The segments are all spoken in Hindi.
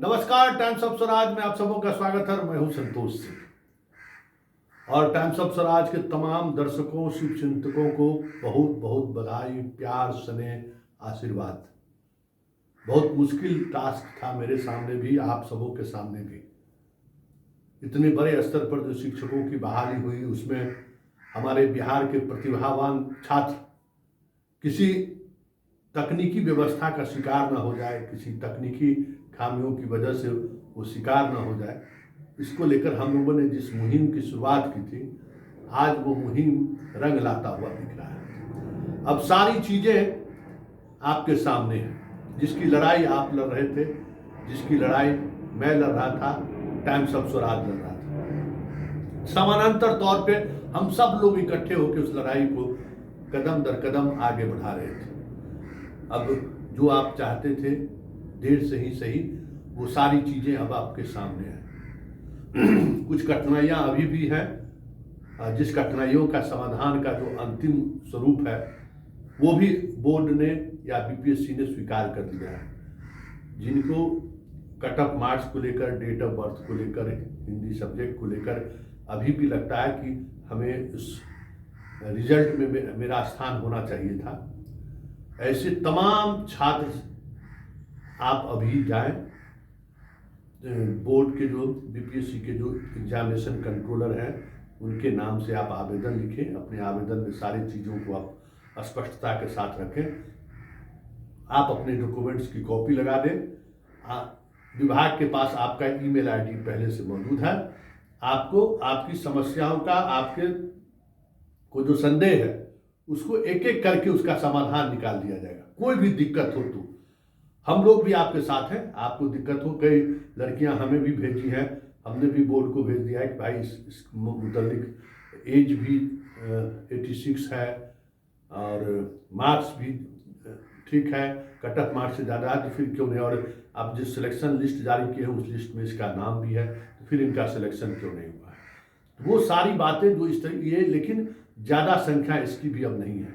नमस्कार, टाइम्स ऑफ स्वराज में आप सबों का स्वागत है। मैं हूं संतोष सिंह और टाइम्स ऑफ स्वराज के तमाम दर्शकों, शिव चिंतकों को बहुत बहुत बधाई, प्यार, स्नेह, आशीर्वाद। बहुत मुश्किल टास्क था मेरे सामने भी, आप सबों के सामने भी। इतने बड़े स्तर पर जो शिक्षकों की बहाली हुई, उसमें हमारे बिहार के प्रतिभावान छात्र किसी तकनीकी व्यवस्था का शिकार न हो जाए, किसी तकनीकी खामियों की वजह से वो शिकार न हो जाए, इसको लेकर हम लोगों ने जिस मुहिम की शुरुआत की थी, आज वो मुहिम रंग लाता हुआ दिख रहा है। अब सारी चीज़ें आपके सामने हैं। जिसकी लड़ाई आप लड़ रहे थे, जिसकी लड़ाई मैं लड़ रहा था, टाइम्स ऑफ स्वराज लड़ रहा था, समानांतर तौर पे हम सब लोग इकट्ठे होकर उस लड़ाई को कदम दर कदम आगे बढ़ा रहे थे। अब जो आप चाहते थे, देर से ही सही, वो सारी चीज़ें अब आपके सामने हैं। कुछ कठिनाइयाँ अभी भी हैं, जिस कठिनाइयों का समाधान का जो अंतिम स्वरूप है वो भी बोर्ड ने या बीपीएससी ने स्वीकार कर दिया है। जिनको कट ऑफ मार्क्स को लेकर, डेट ऑफ बर्थ को लेकर, हिंदी सब्जेक्ट को लेकर अभी भी लगता है कि हमें उस रिजल्ट में मेरा स्थान होना चाहिए था, ऐसे तमाम छात्र आप अभी जाएं, बोर्ड के जो बीपीएससी के जो एग्जामिनेशन कंट्रोलर हैं उनके नाम से आप आवेदन लिखें। अपने आवेदन में सारी चीज़ों को आप स्पष्टता के साथ रखें। आप अपने डॉक्यूमेंट्स की कॉपी लगा दें। विभाग के पास आपका ईमेल आईडी पहले से मौजूद है। आपको आपकी समस्याओं का, आपके को जो संदेह है, उसको एक एक करके उसका समाधान निकाल दिया जाएगा। कोई भी दिक्कत हो तो हम लोग भी आपके साथ हैं। आपको दिक्कत हो, कई लड़कियां हमें भी भेजी हैं, हमने भी बोर्ड को भेज दिया है कि भाई इस मुतालिक एज भी 86 है और मार्क्स भी ठीक है, कट ऑफ मार्क्स से ज़्यादा है, तो फिर क्यों नहीं, और आप जिस सिलेक्शन लिस्ट जारी किए हैं उस लिस्ट में इसका नाम भी है, तो फिर इनका सिलेक्शन क्यों नहीं हुआ है। तो वो सारी बातें जो इस तरह ये, लेकिन ज़्यादा संख्या इसकी भी अब नहीं है।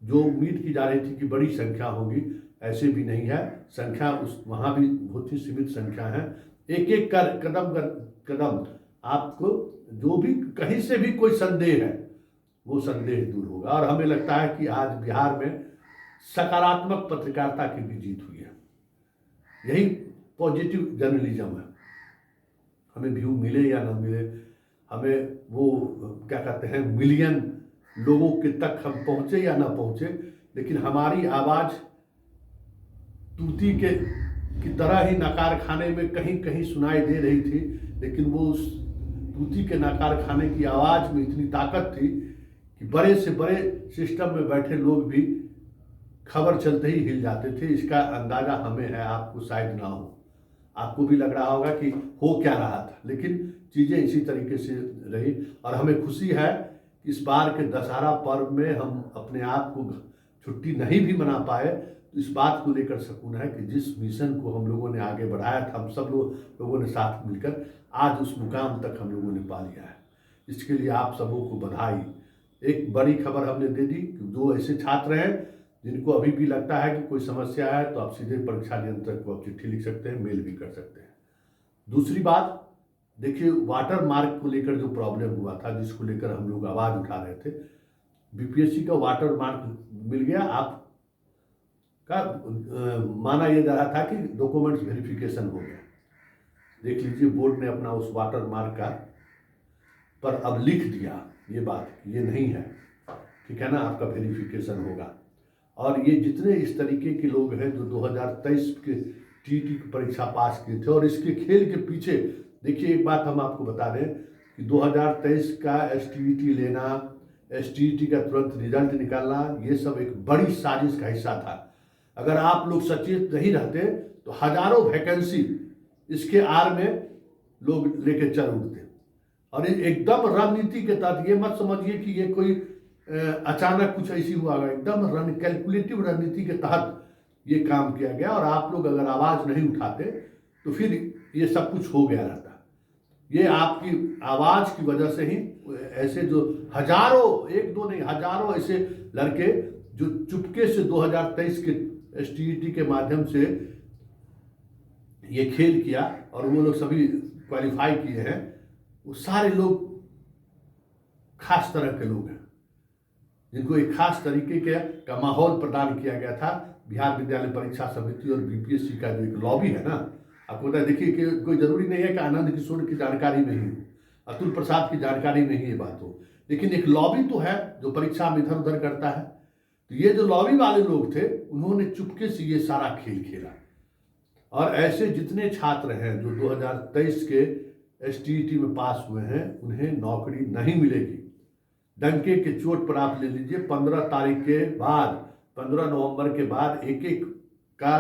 जो उम्मीद की जा रही थी कि बड़ी संख्या होगी, ऐसे भी नहीं है। संख्या उस वहाँ भी बहुत ही सीमित संख्या है। एक एक कर कदम आपको जो भी कहीं से भी कोई संदेह है वो संदेह दूर होगा। और हमें लगता है कि आज बिहार में सकारात्मक पत्रकारिता की भी जीत हुई है। यही पॉजिटिव जर्नलिज्म है। हमें व्यू मिले या ना मिले, हमें वो क्या कहते हैं, मिलियन लोगों के तक हम पहुँचे या ना पहुँचे, लेकिन हमारी आवाज़ तूती के की तरह ही नकार खाने में कहीं कहीं सुनाई दे रही थी, लेकिन वो उस तूती के नकार खाने की आवाज़ में इतनी ताकत थी कि बड़े से बड़े सिस्टम में बैठे लोग भी खबर चलते ही हिल जाते थे। इसका अंदाज़ा हमें है, आपको शायद ना हो। आपको भी लग रहा होगा कि हो क्या रहा था, लेकिन चीज़ें इसी तरीके से रही। और हमें खुशी है कि इस बार के दशहरा पर्व में हम अपने आप को छुट्टी नहीं भी मना पाए, तो इस बात को लेकर सुकून है कि जिस मिशन को हम लोगों ने आगे बढ़ाया था, हम सब लोगों ने साथ मिलकर आज उस मुकाम तक हम लोगों ने पा लिया है। इसके लिए आप सबों को बधाई। एक बड़ी खबर हमने दे दी कि जो ऐसे छात्र हैं जिनको अभी भी लगता है कि कोई समस्या है, तो आप सीधे परीक्षा नियंत्रक को आप चिट्ठी लिख सकते हैं, मेल भी कर सकते हैं। दूसरी बात, देखिए, वाटर मार्क को लेकर जो प्रॉब्लम हुआ था, जिसको लेकर हम लोग आवाज़ उठा रहे थे, बीपीएससी का वाटर मार्क मिल गया। आप का माना यह जा रहा था कि डॉक्यूमेंट्स वेरिफिकेशन हो गया। देख लीजिए, बोर्ड ने अपना उस वाटर मार्क का पर अब लिख दिया ये बात, ये नहीं है, ठीक है ना, आपका वेरिफिकेशन होगा। और ये जितने इस तरीके के लोग हैं जो 2023 के टीटी की परीक्षा पास किए थे, और इसके खेल के पीछे देखिए, एक बात हम आपको बता दें कि 2023 का एसटीईटी लेना, एसटीईटी का तुरंत रिजल्ट निकालना, ये सब एक बड़ी साजिश का हिस्सा था। अगर आप लोग सचेत नहीं रहते तो हजारों वैकेंसी इसके आड़ में लोग लेके चल उठते। और एकदम रणनीति के तहत, ये मत समझिए कि ये कोई अचानक कुछ ऐसी हुआ, एकदम कैलकुलेटिव रणनीति के तहत ये काम किया गया। और आप लोग अगर आवाज़ नहीं उठाते तो फिर ये सब कुछ हो गया रहता। ये आपकी आवाज़ की वजह से ही ऐसे जो हजारों, एक दो नहीं हजारों ऐसे लड़के जो चुपके से 2023 के एसटीईटी के माध्यम से ये खेल किया और वो लोग सभी क्वालिफाई किए हैं, वो सारे लोग खास तरह के लोग हैं जिनको एक खास तरीके का माहौल प्रदान किया गया था। बिहार विद्यालय परीक्षा समिति और बीपीएससी का जो एक लॉबी है ना, आपको पता है, देखिए कि कोई जरूरी नहीं है कि आनंद किशोर की जानकारी में ही हो, अतुल प्रसाद की जानकारी में ही ये बात हो, लेकिन एक लॉबी तो है जो परीक्षा में इधर उधर करता है। तो ये जो लॉबी वाले लोग थे उन्होंने चुपके से ये सारा खेल खेला, और ऐसे जितने छात्र हैं जो 2023 के एसटीईटी में पास हुए हैं उन्हें नौकरी नहीं मिलेगी। डंके के चोट पर आप ले लीजिए, 15 तारीख के बाद, 15 नवंबर के बाद एक एक का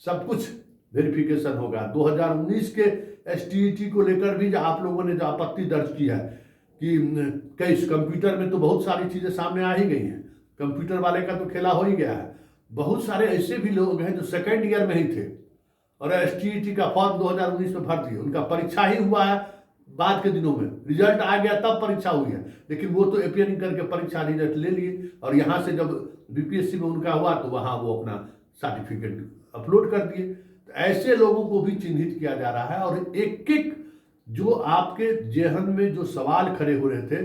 सब कुछ वेरिफिकेशन होगा। 2019 के एसटीईटी को लेकर भी जो आप लोगों ने जो आपत्ति दर्ज की है कि कई कंप्यूटर में तो बहुत सारी चीज़ें सामने आ ही गई हैं, कंप्यूटर वाले का तो खेला हो ही गया है। बहुत सारे ऐसे भी लोग हैं जो सेकेंड ईयर में ही थे और एसटीईटी का फॉर्म 2019 में भर दिए, उनका परीक्षा ही हुआ है बाद के दिनों में, रिजल्ट आ गया तब परीक्षा हुई है, लेकिन वो तो अपियरिंग करके परीक्षा रिजल्ट ले लिए और यहाँ से जब बीपीएससी में उनका हुआ तो वहाँ वो अपना सर्टिफिकेट अपलोड कर दिए। तो ऐसे लोगों को भी चिन्हित किया जा रहा है और एक एक जो आपके जेहन में जो सवाल खड़े हो रहे थे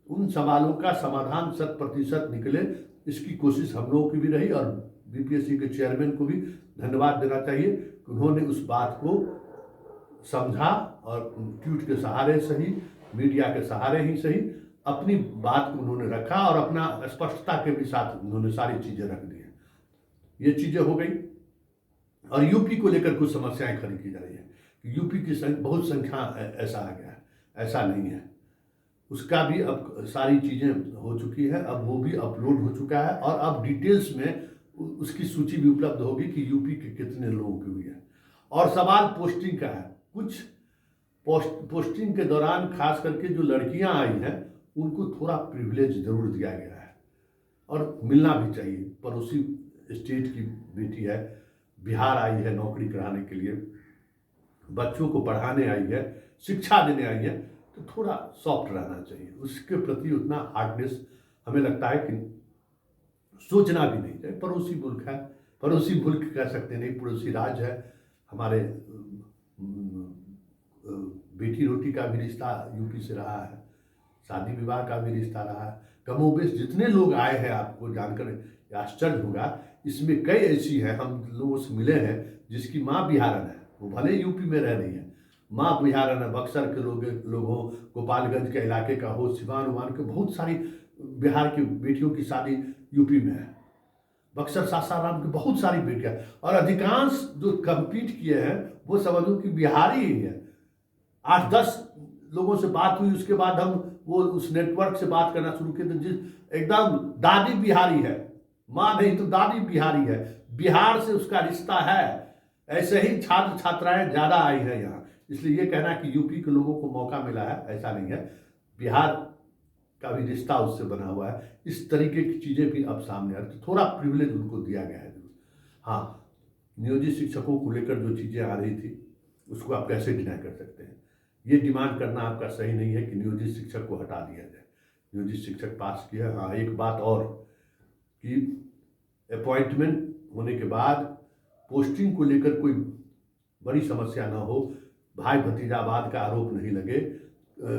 उन सवालों का समाधान 100% निकले, इसकी कोशिश हम लोगों की भी रही। और बीपीएससी के चेयरमैन को भी धन्यवाद देना चाहिए कि उन्होंने उस बात को समझा और ट्वीट के सहारे सही, मीडिया के सहारे ही सही, अपनी बात को उन्होंने रखा और अपना स्पष्टता के भी साथ उन्होंने सारी चीज़ें रख दी हैं। ये चीज़ें हो गई। और यूपी को लेकर कुछ समस्याएं खड़ी की जा रही है कि यूपी की बहुत संख्या ऐसा आ गया है, ऐसा नहीं है, उसका भी अब सारी चीज़ें हो चुकी है, अब वो भी अपलोड हो चुका है और अब डिटेल्स में उसकी सूची भी उपलब्ध होगी कि यूपी के कितने लोगों की हुई है। और सवाल पोस्टिंग का है, कुछ पोस्टिंग के दौरान खास करके जो लड़कियां आई हैं उनको थोड़ा प्रिविलेज जरूर दिया गया है और मिलना भी चाहिए। पड़ोसी स्टेट की बेटी है, बिहार आई है नौकरी कराने के लिए, बच्चों को पढ़ाने आई है, शिक्षा देने आई है, तो थोड़ा सॉफ्ट रहना चाहिए, उसके प्रति उतना हार्डनेस हमें लगता है कि सोचना भी नहीं चाहिए। पड़ोसी मुल्क है, पड़ोसी मुल्क कह सकते नहीं, पड़ोसी राज्य है। हमारे बेटी रोटी का भी रिश्ता यूपी से रहा है, शादी विवाह का भी रिश्ता रहा है। कमोबेश जितने लोग आए हैं आपको जानकर आश्चर्य होगा, इसमें कई ऐसी हैं, हम लोगों से मिले हैं जिसकी माँ बिहारन है, वो भले यूपी में रह रही है, माँ बिहारन है। बक्सर के लोग हो, गोपालगंज के इलाके का हो, सिवान उवान के, बहुत सारी बिहार की बेटियों की शादी यूपी में है। बक्सर सासाराम की बहुत सारी बेटियां, और अधिकांश जो कम्पीट किए हैं वो समझो कि बिहारी ही है। 8-10 लोगों से बात हुई, उसके बाद हम वो उस नेटवर्क से बात करना शुरू किए तो जिस एकदम दादी बिहारी है, माँ नहीं तो दादी बिहारी है, बिहार से उसका रिश्ता है। ऐसे ही छात्र छात्राएं ज़्यादा आई है यहाँ, इसलिए ये कहना कि यूपी के लोगों को मौका मिला है, ऐसा नहीं है। बिहार का भी रिश्ता उससे बना हुआ है। इस तरीके की चीज़ें भी अब सामने आ रही, तो थोड़ा प्रिविलेज उनको दिया गया है। हाँ, नियोजित शिक्षकों को लेकर जो चीज़ें आ रही थी उसको आप कैसे डिनाई कर सकते हैं? ये डिमांड करना आपका सही नहीं है कि नियोजित शिक्षक को हटा दिया जाए। नियोजित शिक्षक पास किया। हाँ, एक बात और कि अपॉइंटमेंट होने के बाद पोस्टिंग को लेकर कोई बड़ी समस्या ना हो, भाई भतीजावाद का आरोप नहीं लगे,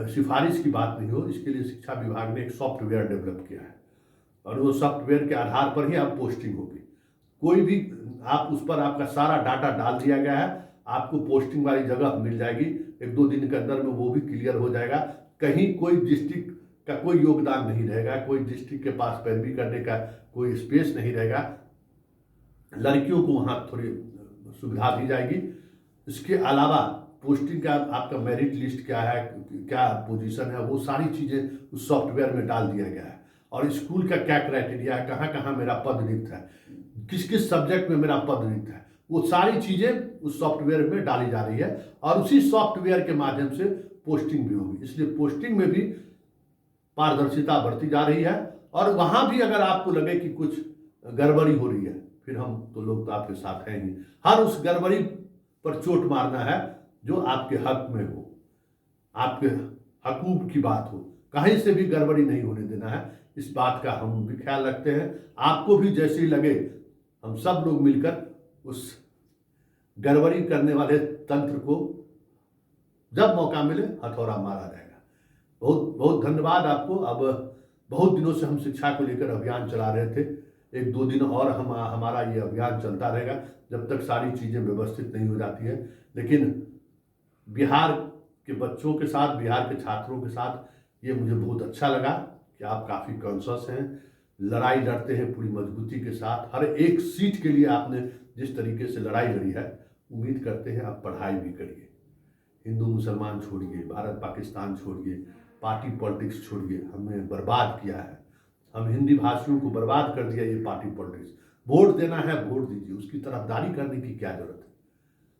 सिफारिश की बात नहीं हो, इसके लिए शिक्षा विभाग ने एक सॉफ्टवेयर डेवलप किया है और वो सॉफ्टवेयर के आधार पर ही आप पोस्टिंग होगी। कोई भी आप उस पर आपका सारा डाटा डाल दिया गया है, आपको पोस्टिंग वाली जगह मिल जाएगी। 1-2 दिन के अंदर में वो भी क्लियर हो जाएगा। कहीं कोई डिस्ट्रिक्ट का कोई योगदान नहीं रहेगा, कोई डिस्ट्रिक्ट के पास पैरवी करने का कोई स्पेस नहीं रहेगा। लड़कियों को वहाँ थोड़ी सुविधा दी जाएगी। इसके अलावा पोस्टिंग का आपका मेरिट लिस्ट क्या है, क्या पोजीशन है, वो सारी चीज़ें उस सॉफ्टवेयर में डाल दिया गया है। और स्कूल का क्या क्राइटेरिया है, कहाँ कहाँ मेरा पद रिक्त है, किस किस सब्जेक्ट में मेरा पद रिक्त है, वो सारी चीज़ें उस सॉफ्टवेयर में डाली जा रही है और उसी सॉफ्टवेयर के माध्यम से पोस्टिंग भी होगी। इसलिए पोस्टिंग में भी पारदर्शिता बढ़ती जा रही है। और वहाँ भी अगर आपको लगे कि कुछ गड़बड़ी हो रही है, फिर हम तो लोग तो आपके साथ हैं ही। हर उस गड़बड़ी पर चोट मारना है जो आपके हक में हो, आपके हकूक की बात हो, कहीं से भी गड़बड़ी नहीं होने देना है। इस बात का हम भी ख्याल रखते हैं। आपको भी जैसे ही लगे हम सब लोग मिलकर उस गड़बड़ी करने वाले तंत्र को जब मौका मिले हथौड़ा मारा जाएगा। बहुत बहुत धन्यवाद आपको। अब बहुत दिनों से हम शिक्षा को लेकर अभियान चला रहे थे, 1-2 दिन और हमारा ये अभियान चलता रहेगा जब तक सारी चीज़ें व्यवस्थित नहीं हो जाती है। लेकिन बिहार के बच्चों के साथ, बिहार के छात्रों के साथ ये मुझे बहुत अच्छा लगा कि आप काफ़ी कॉन्शियस हैं, लड़ाई लड़ते हैं पूरी मजबूती के साथ। हर एक सीट के लिए आपने जिस तरीके से लड़ाई लड़ी है, उम्मीद करते हैं आप पढ़ाई भी करिए। हिंदू मुसलमान छोड़िए, भारत पाकिस्तान छोड़िए, पार्टी पॉलिटिक्स छोड़िए। हमें बर्बाद किया है, हम हिंदी भाषियों को बर्बाद कर दिया ये पार्टी पॉलिटिक्स। वोट देना है, वोट दीजिए, उसकी तरफदारी करने की क्या जरूरत है।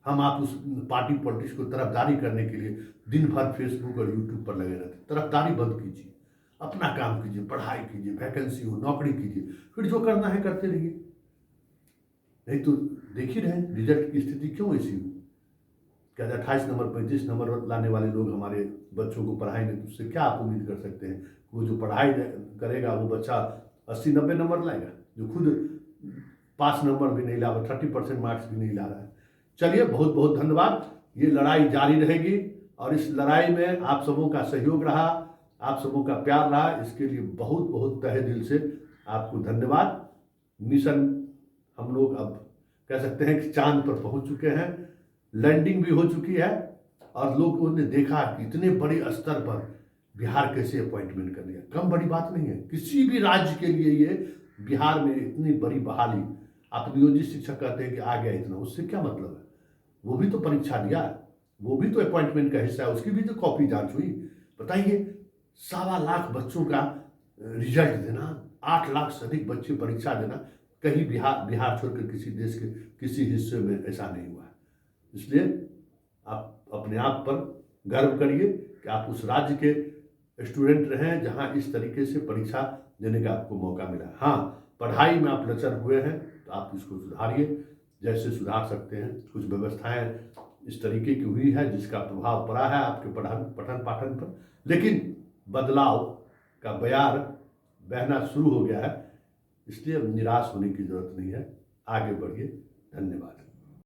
हम आप उस पार्टी पॉलिटिक्स को तरफदारी करने के लिए दिन भर फेसबुक और यूट्यूब पर लगे रहते। तरफदारी बंद कीजिए, अपना काम कीजिए, पढ़ाई कीजिए, वैकेंसी हो, नौकरी कीजिए, फिर जो करना है करते रहिए। नहीं तो देख ही रहे रिजल्ट की स्थिति क्यों ऐसी हुई। क्या 28 नंबर 35 नंबर लाने वाले लोग हमारे बच्चों को पढ़ाएंगे तो उससे क्या आप उम्मीद कर सकते हैं। वो जो पढ़ाई करेगा वो बच्चा 80-90 नंबर लाएगा, जो खुद पास नंबर भी नहीं ला रहा, 30% मार्क्स भी नहीं ला रहा है। चलिए, बहुत बहुत धन्यवाद। ये लड़ाई जारी रहेगी और इस लड़ाई में आप सबों का सहयोग रहा, आप सबों का प्यार रहा, इसके लिए बहुत बहुत तहे दिल से आपको धन्यवाद। मिशन हम लोग अब कह सकते हैं कि चांद पर पहुंच चुके हैं, लैंडिंग भी हो चुकी है और लोगों ने देखा कि इतने बड़े स्तर पर बिहार कैसे अपॉइंटमेंट कर लिया। कम बड़ी बात नहीं है किसी भी राज्य के लिए। ये बिहार में इतनी बड़ी बहाली, आप नियोजित शिक्षक कहते हैं कि आ गया इतना, उससे क्या मतलब है। वो भी तो परीक्षा दिया, वो भी तो अपॉइंटमेंट का हिस्सा है, उसकी भी तो कॉपी जांच हुई। बताइए, 1.25 लाख बच्चों का रिजल्ट देना, 8 लाख से अधिक बच्चे परीक्षा देना, कहीं बिहार छोड़कर किसी देश के किसी हिस्से में ऐसा नहीं हुआ है। इसलिए आप अपने आप पर गर्व करिए कि आप उस राज्य के स्टूडेंट रहे जहां इस तरीके से परीक्षा देने का आपको मौका मिला। हाँ, पढ़ाई में आप लचर हुए हैं तो आप इसको सुधारिए, जैसे सुधार सकते हैं। कुछ व्यवस्थाएं इस तरीके की हुई है जिसका प्रभाव पड़ा है आपके पठन पाठन पर, लेकिन बदलाव का बयार बहना शुरू हो गया है। इसलिए अब निराश होने की जरूरत नहीं है, आगे बढ़िए। धन्यवाद।